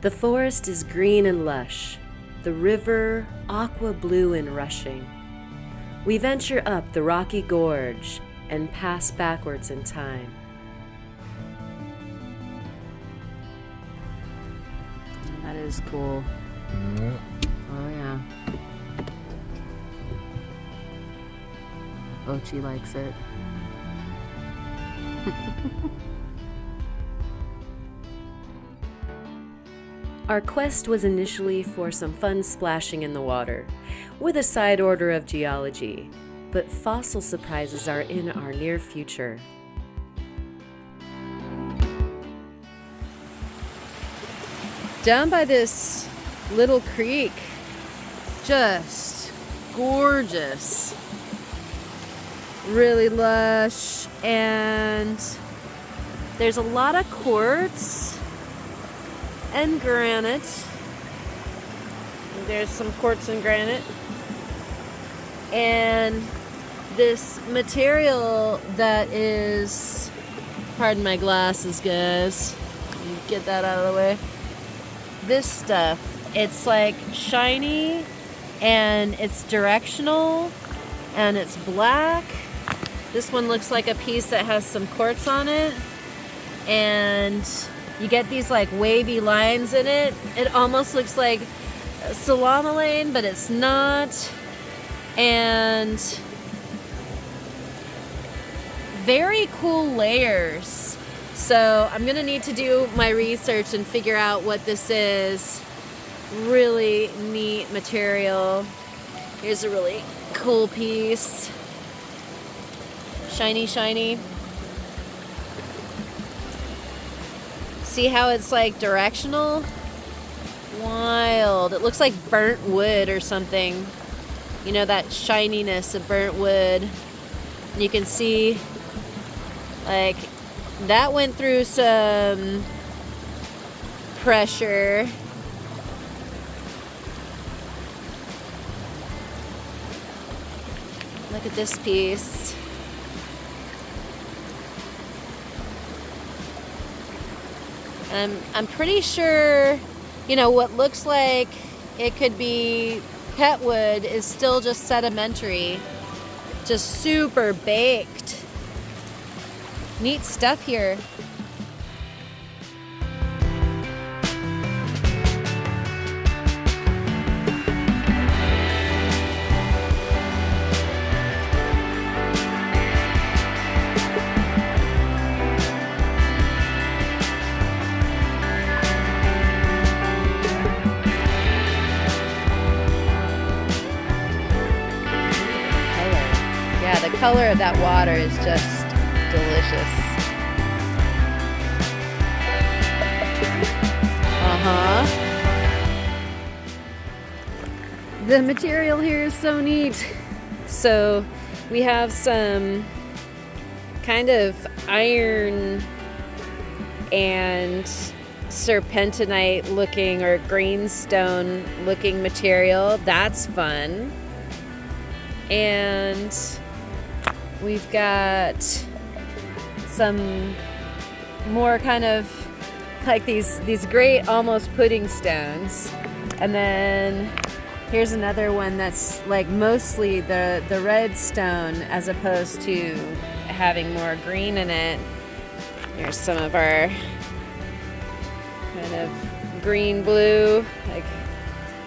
The forest is green and lush, the river aqua blue and rushing. We venture up the rocky gorge and pass backwards in time. That is cool. Yeah. Oh yeah. Ochi likes it. Our quest was initially for some fun splashing in the water, with a side order of geology, but fossil surprises are in our near future. Down by this little creek, just gorgeous. Really lush, and there's a lot of quartz and granite. There's some quartz and granite. And this material that is, pardon my glasses, guys. Get that out of the way. This stuff, it's like shiny and it's directional and it's black. This one looks like a piece that has some quartz on it. And you get these like wavy lines in it. It almost looks like salamaline, but it's not. And very cool layers. So I'm gonna need to do my research and figure out what this is. Really neat material. Here's a really cool piece. Shiny, shiny. See how it's like directional? Wild. It looks like burnt wood or something. You know, that shininess of burnt wood. And you can see like that went through some pressure. Look at this piece. I'm pretty sure, you know, what looks like it could be pet wood is still just sedimentary. Just super baked. Neat stuff here. The color of that water is just delicious. The material here is so neat. So we have some kind of iron and serpentinite looking or greenstone looking material. That's fun. And we've got some more kind of like these great almost pudding stones. And then here's another one that's like mostly the red stone as opposed to having more green in it. Here's some of our kind of green blue, like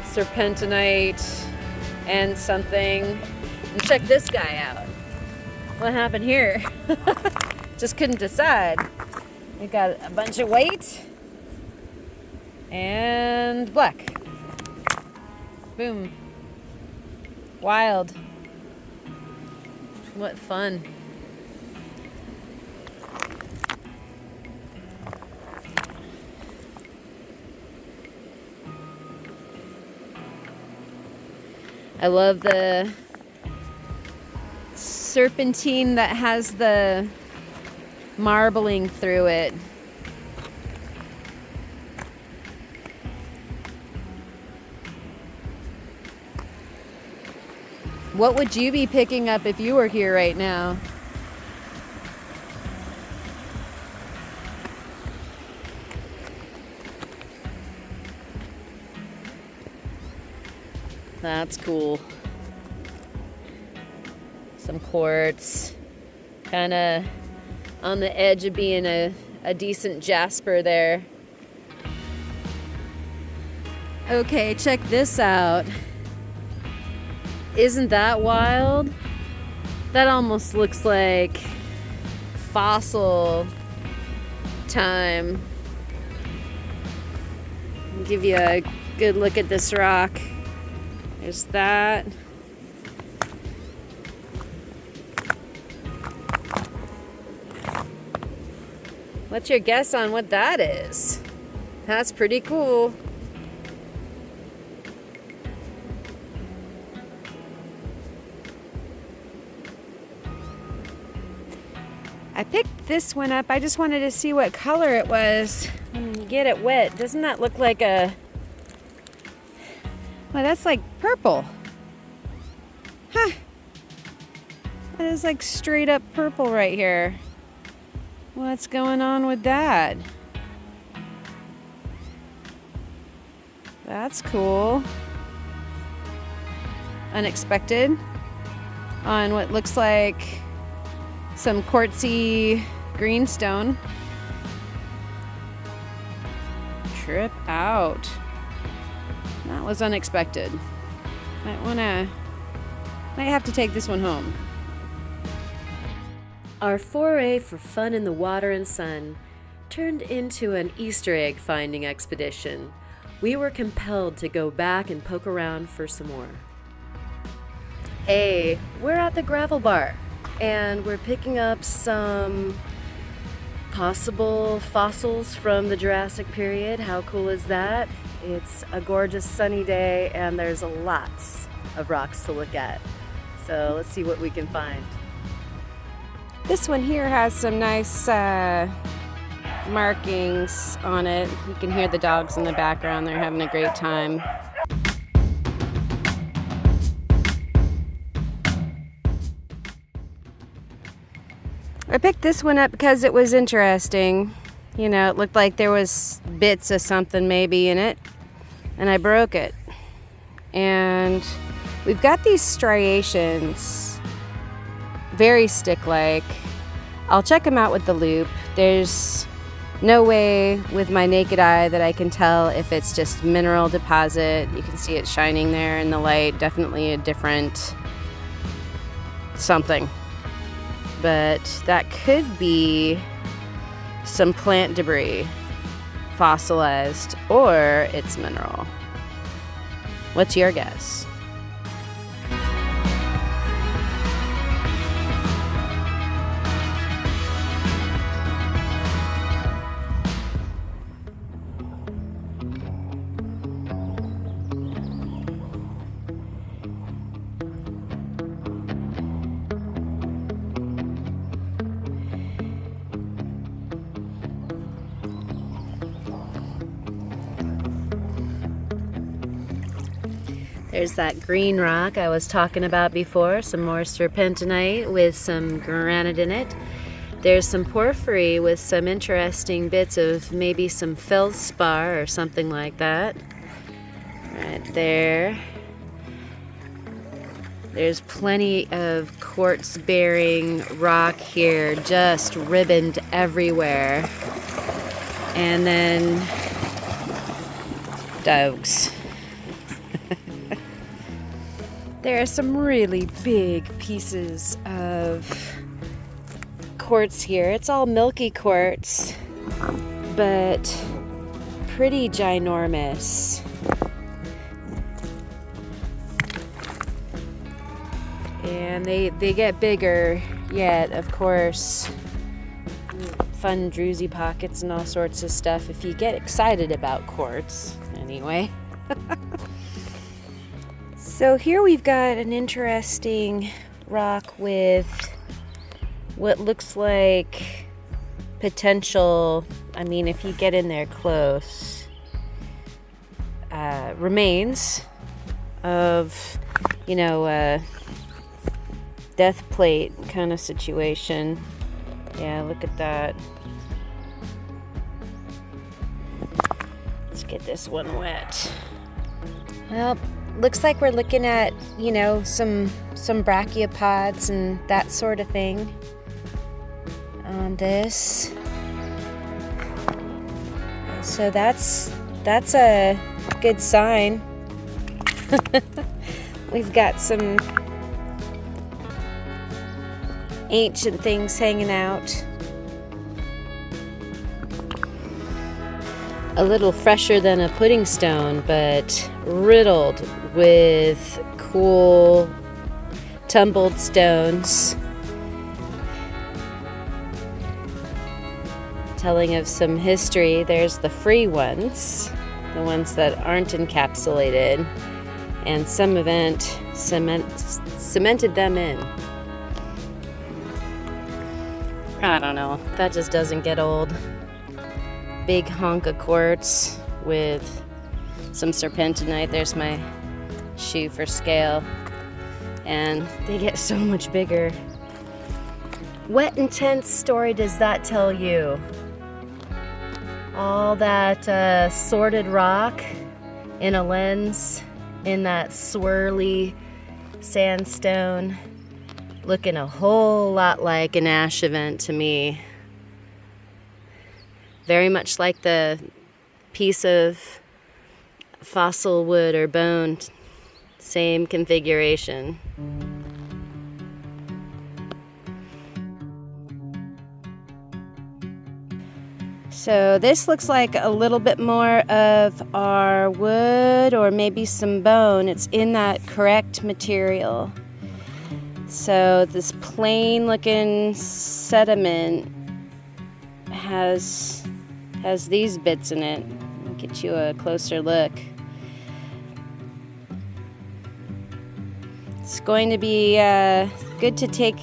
serpentinite and something. And check this guy out. What happened here? Just couldn't decide. We got a bunch of white and black. Boom. Wild. What fun. I love the serpentine that has the marbling through it. What would you be picking up if you were here right now? That's cool. Some quartz. Kind of on the edge of being a decent jasper there. Okay, check this out. Isn't that wild? That almost looks like fossil time. I'll give you a good look at this rock. There's that. What's your guess on what that is? That's pretty cool. I picked this one up. I just wanted to see what color it was when you get it wet. Doesn't that look like a... Well, that's like purple. Huh. That is like straight up purple right here. What's going on with that? That's cool. Unexpected. On what looks like some quartzy greenstone. Trip out. That was unexpected. Might have to take this one home. Our foray for fun in the water and sun turned into an Easter egg finding expedition. We were compelled to go back and poke around for some more. Hey, we're at the gravel bar, and we're picking up some possible fossils from the Jurassic period. How cool is that? It's a gorgeous sunny day, and there's lots of rocks to look at. So let's see what we can find. This one here has some nice markings on it. You can hear the dogs in the background. They're having a great time. I picked this one up because it was interesting. You know, it looked like there was bits of something maybe in it, and I broke it. And we've got these striations, very stick-like. I'll check them out with the loop. There's no way with my naked eye that I can tell if it's just mineral deposit. You can see it shining there in the light. Definitely a different something. But that could be some plant debris, fossilized, or it's mineral. What's your guess? There's that green rock I was talking about before, some more serpentinite with some granite in it. There's some porphyry with some interesting bits of maybe some feldspar or something like that. Right there. There's plenty of quartz-bearing rock here, just ribboned everywhere. And then dogs. There are some really big pieces of quartz here. It's all milky quartz, but pretty ginormous. And they get bigger yet, of course. Fun druzy pockets and all sorts of stuff if you get excited about quartz, anyway. So here we've got an interesting rock with what looks like potential, I mean, if you get in there close, remains of, you know, death plate kind of situation. Yeah, look at that. Let's get this one wet. Well, looks like we're looking at, you know, some brachiopods and that sort of thing on this. So that's a good sign. We've got some ancient things hanging out. A little fresher than a pudding stone, but riddled with cool tumbled stones, telling of some history. There's the free ones, the ones that aren't encapsulated, and some event cemented them in. I don't know, that just doesn't get old. Big hunk of quartz with some serpentinite. There's my shoe for scale, and they get so much bigger. What intense story does that tell you? All that sorted rock in a lens, in that swirly sandstone, looking a whole lot like an ash event to me. Very much like the piece of fossil wood or bone, same configuration. So this looks like a little bit more of our wood or maybe some bone. It's in that correct material. So this plain looking sediment has these bits in it. I'll get you a closer look. It's going to be good to take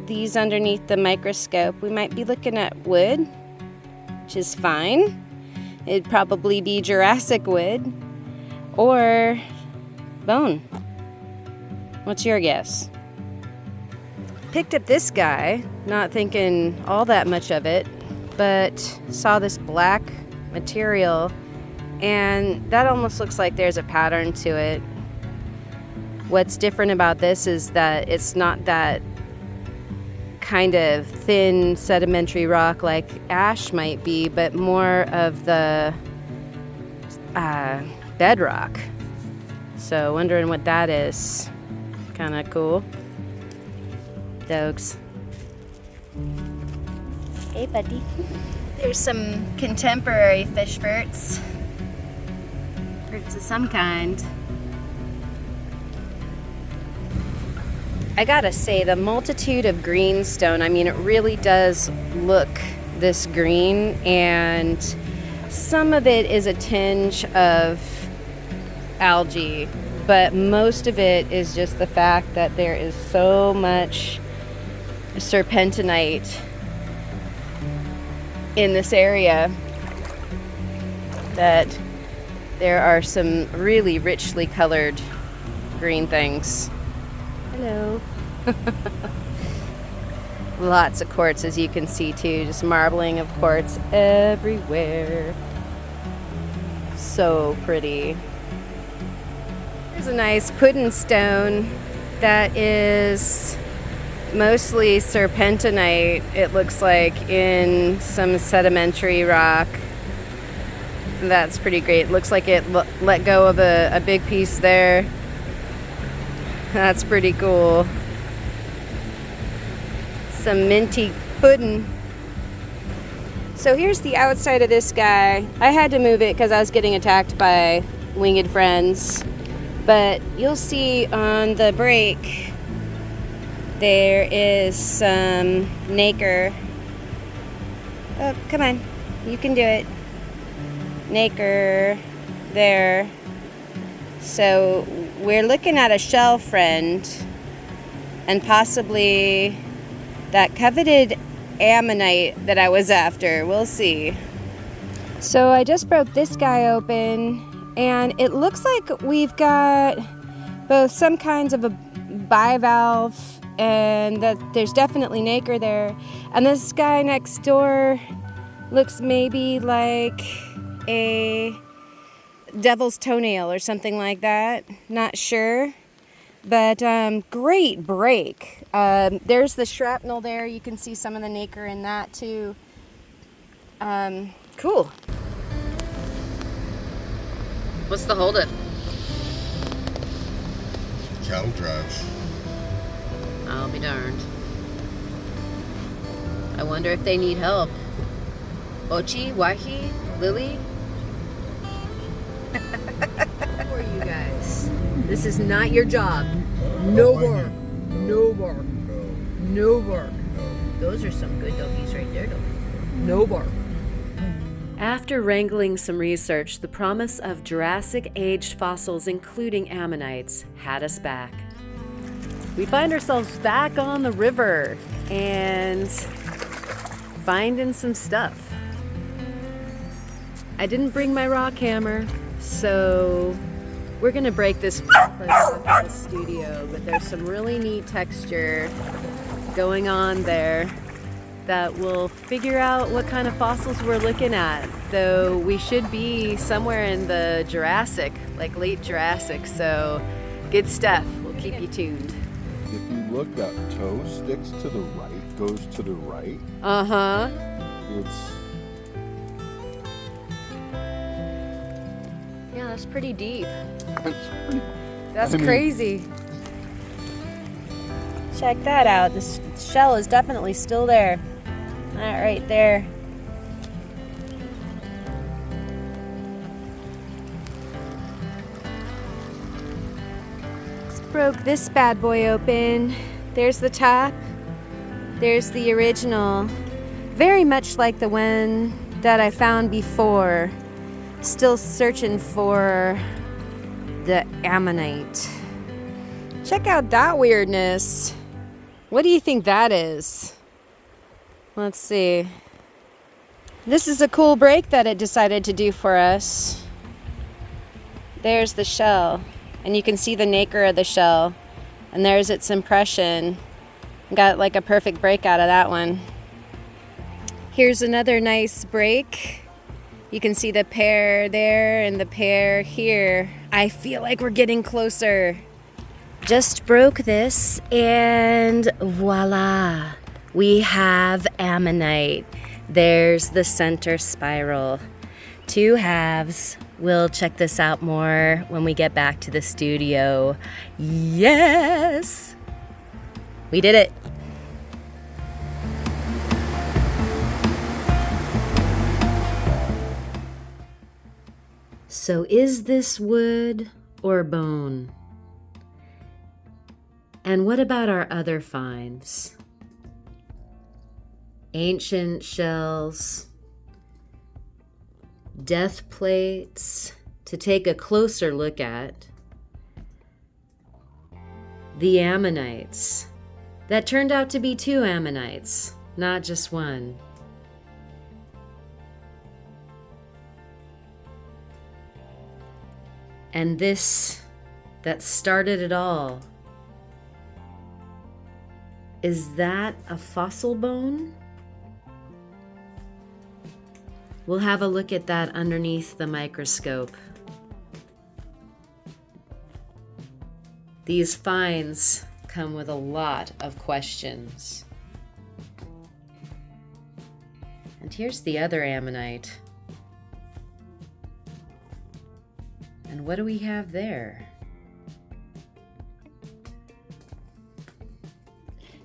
these underneath the microscope. We might be looking at wood, which is fine. It'd probably be Jurassic wood or bone. What's your guess? Picked up this guy, not thinking all that much of it, but saw this black material, and that almost looks like there's a pattern to it. What's different about this is that it's not that kind of thin sedimentary rock like ash might be, but more of the bedrock. So wondering what that is. Kind of cool. Dogs. Hey, buddy. There's some contemporary fish ferts. Ferts of some kind. I gotta say, the multitude of greenstone, I mean, it really does look this green, and some of it is a tinge of algae, but most of it is just the fact that there is so much serpentinite in this area that there are some really richly colored green things. Hello. Lots of quartz, as you can see too, just marbling of quartz everywhere. So pretty. Here's a nice pudding stone that is mostly serpentinite, it looks like, in some sedimentary rock. That's pretty great. It looks like it let go of a big piece there. That's pretty cool. Some minty pudding. So here's the outside of this guy. I had to move it because I was getting attacked by winged friends. But you'll see on the break there is some nacre. Oh, come on. You can do it. Nacre there. So we're looking at a shell friend and possibly that coveted ammonite that I was after. We'll see. So I just broke this guy open, and it looks like we've got both some kinds of a bivalve, and that there's definitely nacre there. And this guy next door looks maybe like devil's toenail or something like that. Not sure. But great break. There's the shrapnel there. You can see some of the nacre in that too. Cool. What's the holdup? Cattle drive. I'll be darned. I wonder if they need help. Ochi, Wahi, Lily? Who are you guys? This is not your job. No work. No work. No work. Those are some good doggies right there, though. No work. After wrangling some research, the promise of Jurassic-aged fossils, including ammonites, had us back. We find ourselves back on the river and finding some stuff. I didn't bring my rock hammer, so we're gonna break this first look at the studio, but there's some really neat texture going on there that will figure out what kind of fossils we're looking at. Though we should be somewhere in the Jurassic, like late Jurassic, so good stuff. We'll keep you tuned. If you look, that toe sticks to the right, goes to the right. Uh-huh. Yeah, that's pretty deep. That's crazy. Check that out. This shell is definitely still there. That right there. Just broke this bad boy open. There's the top. There's the original. Very much like the one that I found before. Still searching for the ammonite. Check out that weirdness. What do you think that is? Let's see. This is a cool break that it decided to do for us. There's the shell, and you can see the nacre of the shell, and there's its impression. Got like a perfect break out of that one. Here's another nice break. You can see the pair there and the pair here. I feel like we're getting closer. Just broke this, and voila, we have ammonite. There's the center spiral. 2 halves. We'll check this out more when we get back to the studio. Yes! We did it. So is this wood or bone? And what about our other finds? Ancient shells, death plates to take a closer look at, the ammonites. That turned out to be 2 ammonites, not just one. And this that started it all. Is that a fossil bone? We'll have a look at that underneath the microscope. These finds come with a lot of questions. And here's the other ammonite. And what do we have there?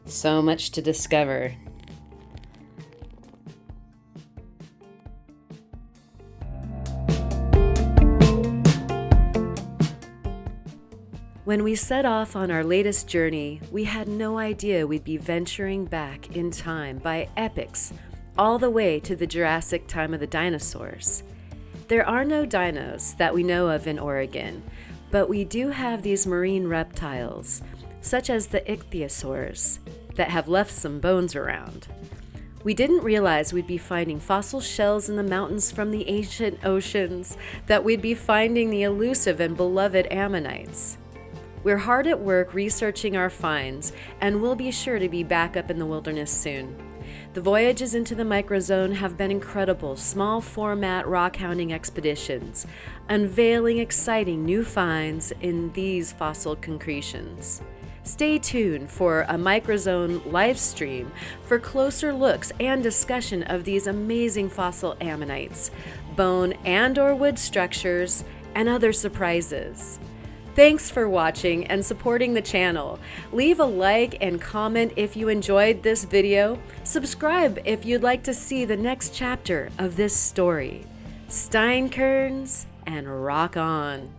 So much to discover. When we set off on our latest journey, we had no idea we'd be venturing back in time by epochs, all the way to the Jurassic time of the dinosaurs. There are no dinos that we know of in Oregon, but we do have these marine reptiles, such as the ichthyosaurs, that have left some bones around. We didn't realize we'd be finding fossil shells in the mountains from the ancient oceans, that we'd be finding the elusive and beloved ammonites. We're hard at work researching our finds, and we'll be sure to be back up in the wilderness soon. The voyages into the microzone have been incredible small format rock hounding expeditions, unveiling exciting new finds in these fossil concretions. Stay tuned for a MicrOzone Livestream for closer looks and discussion of these amazing fossil ammonites, bone and/or wood structures, and other surprises. Thanks for watching and supporting the channel. Leave a like and comment if you enjoyed this video. Subscribe if you'd like to see the next chapter of this story. Steinkerns and rock on.